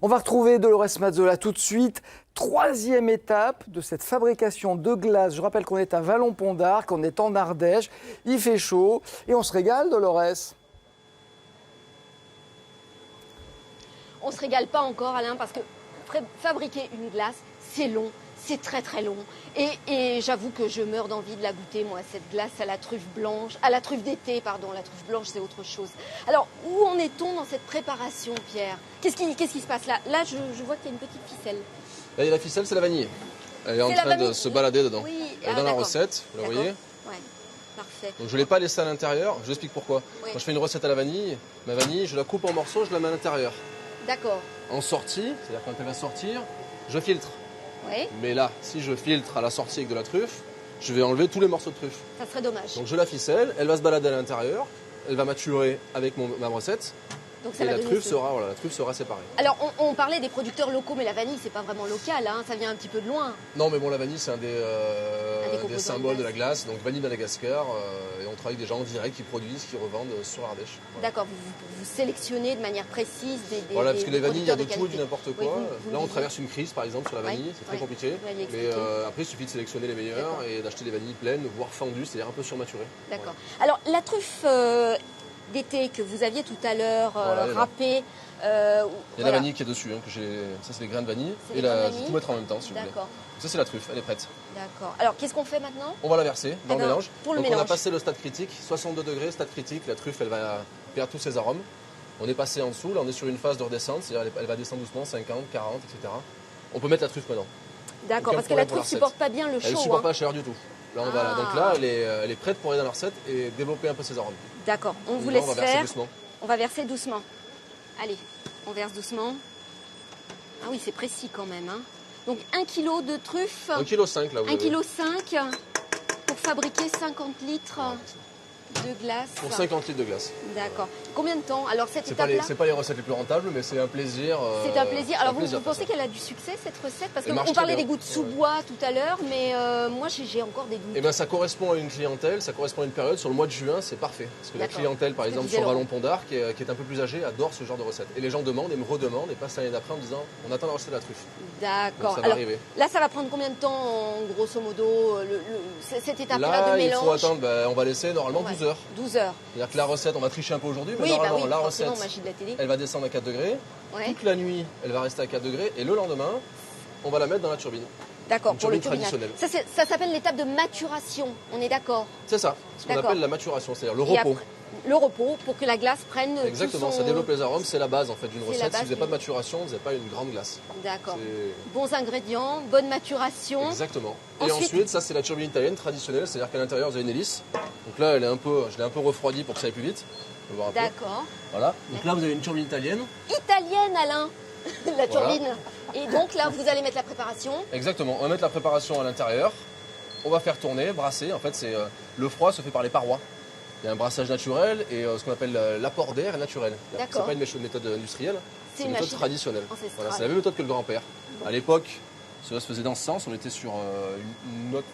On va retrouver Dolores Mazzola tout de suite. Troisième étape de cette fabrication de glace. Je rappelle qu'on est à Vallon-Pont d'Arc, on est en Ardèche, il fait chaud et on se régale, Dolores. On ne se régale pas encore, Alain, parce que fabriquer une glace, c'est long, c'est très très long. Et j'avoue que je meurs d'envie de la goûter, moi, cette glace à la truffe blanche, à la truffe d'été, pardon, la truffe blanche, c'est autre chose. Alors, où en est-on dans cette préparation, Pierre? Qu'est-ce qui se passe là? Là, je vois qu'il y a une petite ficelle. Là, il y a la ficelle, c'est la vanille. Elle est en train de se balader dedans. Oui. Elle est dans la recette, vous la voyez? Ouais. Parfait. Donc je ne l'ai pas laissée à l'intérieur, je vous explique pourquoi. Oui. Quand je fais une recette à la vanille, ma vanille, je la coupe en morceaux, je la mets à l'intérieur. D'accord. En sortie, c'est-à-dire quand elle va sortir, je filtre. Oui. Mais là, si je filtre à la sortie avec de la truffe, je vais enlever tous les morceaux de truffe. Ça serait dommage. Donc je la ficelle, elle va se balader à l'intérieur, elle va maturer avec ma recette. Donc ça et va la donner truffe, ce- la truffe sera séparée. Alors, on parlait des producteurs locaux, mais la vanille, c'est pas vraiment local, hein, ça vient un petit peu de loin. Non, mais bon, la vanille, c'est un des composants symboles de de la glace. Donc vanille Madagascar, et on travaille avec des gens en direct qui produisent, qui revendent sur l'Ardèche. Voilà. D'accord, vous sélectionnez de manière précise des Voilà, parce que les vanilles, il y a de producteurs tout et du n'importe quoi. Oui, vous Là, on disiez. traverse une crise, par exemple, sur la vanille, c'est très Ouais. compliqué. Vous m'aviez Mais expliqué. après, il suffit de sélectionner les meilleurs et d'acheter des vanilles pleines, voire fendues, c'est-à-dire un peu surmaturées. D'accord. Alors, la truffe d'été que vous aviez tout à l'heure Voilà, elle est là. râpée. Il y a voilà. la vanille qui est dessus, hein, ça c'est les grains de vanille. C'est Et les grains de je vais vanille. tout mettre en même temps, si vous voulez. D'accord, Ça c'est la truffe, elle est prête. d'accord. Alors, qu'est-ce qu'on fait maintenant? On va la verser dans le ben, mélange. pour le Donc on a mélange. passé le stade critique, 62 degrés, stade critique, la truffe elle va perdre tous ses arômes. On est passé en dessous, là on est sur une phase de redescente, c'est-à-dire elle va descendre doucement, 50, 40, etc. On peut mettre la truffe maintenant. D'accord, Aucun parce que la problème pour la truffe supporte pas bien le Elle ne chaud. supporte hein. pas la chaleur du tout. Là, Ah. donc là, elle est prête pour aller dans la recette et développer un peu ses arômes. D'accord, on vous Donc là, laisse on va verser faire. doucement. On va verser doucement. Allez, on verse doucement. Ah oui, c'est précis quand même. Hein. Donc 1 kg de truffe, 1,5 kg là, vous 1,5 avez. kg pour fabriquer 50 litres de glace. Pour 50 litres de glace. D'accord. Combien de temps? Alors cette C'est pas, étape-là, pas les recettes les plus rentables, mais c'est un plaisir. c'est un plaisir. Alors vous de faire pensez ça. qu'elle a du succès cette recette? Parce Elle marche qu'on très parlait bien. des goûts de sous-bois tout à l'heure, mais moi j'ai encore des doutes. Eh bien, ça correspond à une clientèle, ça correspond à une période. Sur le mois de juin, c'est parfait. Parce que la D'accord. clientèle, par Ce que exemple, disait sur Laurent. Vallon-Pont d'Arc, qui est un peu plus âgée, adore ce genre de recette. Et les gens demandent et me redemandent et passent l'année d'après en me disant on attend la recette de la truffe. D'accord. Donc, ça va Alors arriver. là, ça va prendre combien de temps, grosso modo, cette étape-là Là, de il mélange? faut attendre, on va laisser normalement Ouais. 12 heures. 12 heures. C'est-à-dire que la recette, on va tricher un peu aujourd'hui, mais Oui, bah normalement, oui, la forcément, recette, magie de la télé. elle va descendre à 4 degrés. Ouais. Toute la nuit, elle va rester à 4 degrés. Et le lendemain, on va la mettre dans la turbine. D'accord, Une pour le turbine turbinage. traditionnelle. Ça s'appelle l'étape de maturation, on est d'accord? C'est ça, ce qu'on D'accord. appelle la maturation, c'est-à-dire le Et repos. après, le repos pour que la glace prenne Exactement, tout son... ça développe les arômes, c'est la base en fait d'une C'est la recette. Si base vous n'avez pas de d'une- maturation, vous n'avez pas une grande glace. D'accord. C'est- Bons ingrédients, bonne maturation. Exactement. Et Ensuite- ensuite, ça c'est la turbine italienne traditionnelle, c'est-à-dire qu'à l'intérieur vous avez une hélice. Donc là, je l'ai un peu refroidie pour que ça aille plus vite. On va voir un peu. D'accord. Voilà. Donc là, vous avez une turbine italienne. Italienne, Alain, la Voilà. turbine. Et donc là, vous allez mettre la préparation. Exactement. On va mettre la préparation à l'intérieur. On va faire tourner, brasser. En fait, le froid se fait par les parois. Il y a un brassage naturel et ce qu'on appelle l'apport d'air est naturel. D'accord. C'est pas une méthode industrielle, C'est c'est une une méthode machine traditionnelle. ancestrale. Voilà, c'est la même méthode que le grand-père. À l'époque, cela se faisait dans ce sens. On était sur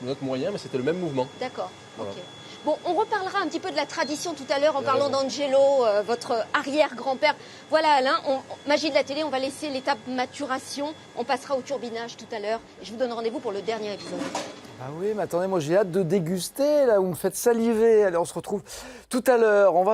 notre moyen, mais c'était le même mouvement. D'accord, Voilà. ok. Bon, on reparlera un petit peu de la tradition tout à l'heure en Vous avez parlant raison. d'Angelo, votre arrière-grand-père. Voilà Alain, magie de la télé, on va laisser l'étape maturation. On passera au turbinage tout à l'heure. Et je vous donne rendez-vous pour le dernier épisode. Ah oui, mais attendez, moi j'ai hâte de déguster, là, vous me faites saliver. Allez, on se retrouve tout à l'heure. On va